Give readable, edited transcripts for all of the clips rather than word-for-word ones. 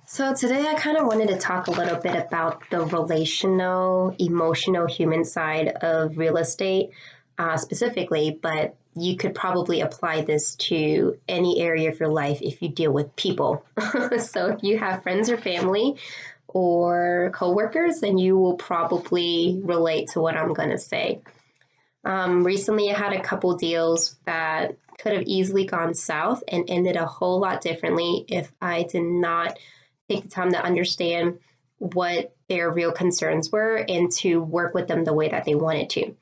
So today I kind of wanted to talk a little bit about the relational, emotional, human side of real estate specifically, but you could probably apply this to any area of your life if you deal with people. So if you have friends or family or coworkers, then you will probably relate to what I'm going to say. Recently, I had a couple deals that could have easily gone south and ended a whole lot differently if I did not take the time to understand what their real concerns were and to work with them the way that they wanted to.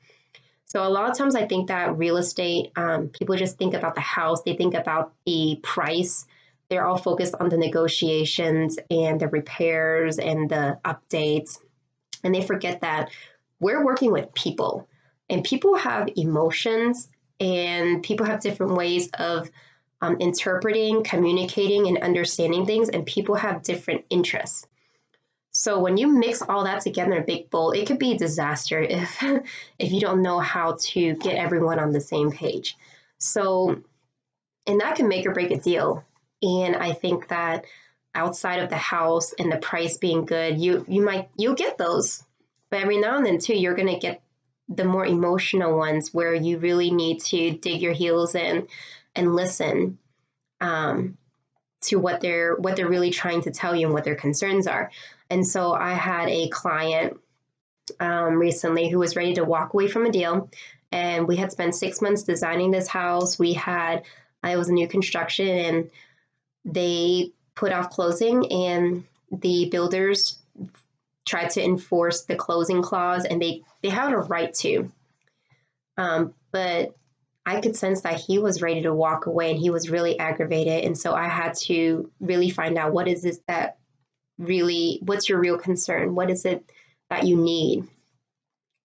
So, a lot of times, I think that real estate, people just think about the house, they think about the price. They're all focused on the negotiations and the repairs and the updates. And they forget that we're working with people and people have emotions and people have different ways of interpreting, communicating, and understanding things, and people have different interests. So when you mix all that together in a big bowl, it could be a disaster if if you don't know how to get everyone on the same page. So, and that can make or break a deal. And I think that outside of the house and the price being good, you'll get those. But every now and then too, you're gonna get the more emotional ones where you really need to dig your heels in and listen um, to what they're really trying to tell you and what their concerns are. And so I had a client recently who was ready to walk away from a deal, and we had spent 6 months designing this house. It was a new construction, and they put off closing, and the builders tried to enforce the closing clause, and they had a right to. But I could sense that he was ready to walk away and he was really aggravated. And so I had to really find out what is this that really, what's your real concern? What is it that you need?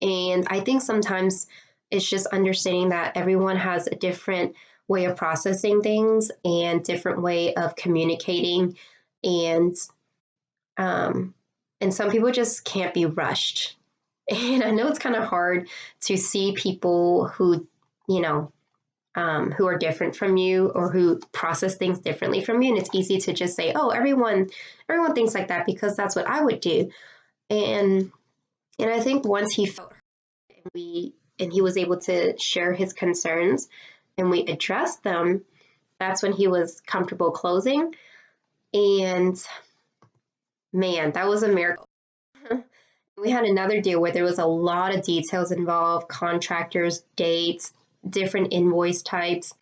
And I think sometimes it's just understanding that everyone has a different way of processing things and different way of communicating. And, um, and some people just can't be rushed. And I know it's kind of hard to see people who, you know, who are different from you or who process things differently from you. And it's easy to just say, "Oh, everyone thinks like that because that's what I would do." And and I think once he felt heard and he was able to share his concerns and we addressed them, that's when he was comfortable closing. And man, that was a miracle. We had another deal where there was a lot of details involved, contractors, dates, different invoice types,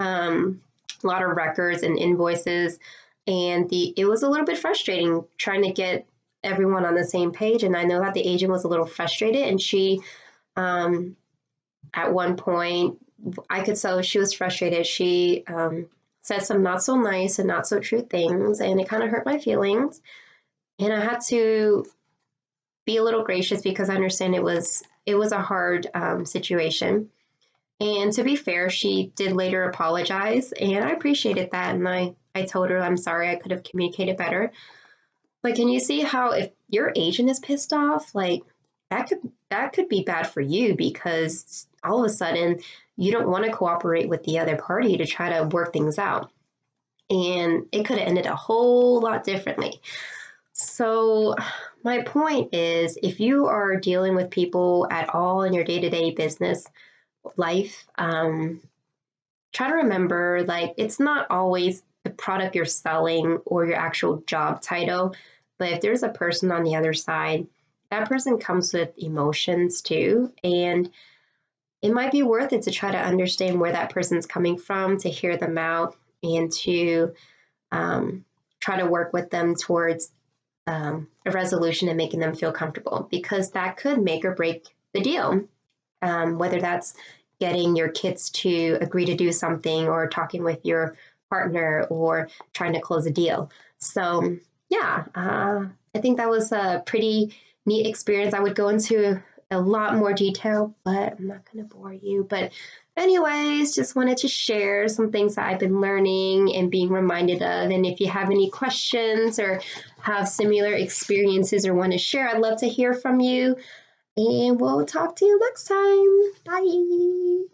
a lot of records and invoices. And it was a little bit frustrating trying to get everyone on the same page. And I know that the agent was a little frustrated, and she, at one point, I could tell she was frustrated. She said some not so nice and not so true things, and it kind of hurt my feelings. And I had to be a little gracious because I understand it was a hard situation. And to be fair, she did later apologize, and I appreciated that. And I told her I'm sorry, I could have communicated better. But can you see how if your agent is pissed off, like that could be bad for you because all of a sudden you don't want to cooperate with the other party to try to work things out. And it could have ended a whole lot differently. So, my point is if you are dealing with people at all in your day to day business life, try to remember like it's not always the product you're selling or your actual job title, but if there's a person on the other side, that person comes with emotions too. And it might be worth it to try to understand where that person's coming from, to hear them out, and to try to work with them towards a resolution and making them feel comfortable because that could make or break the deal. Whether that's getting your kids to agree to do something or talking with your partner or trying to close a deal. So, yeah, I think that was a pretty neat experience. I would go into a lot more detail, but I'm not going to bore you. But, anyways, just wanted to share some things that I've been learning and being reminded of. And if you have any questions or have similar experiences or want to share, I'd love to hear from you. And we'll talk to you next time. Bye.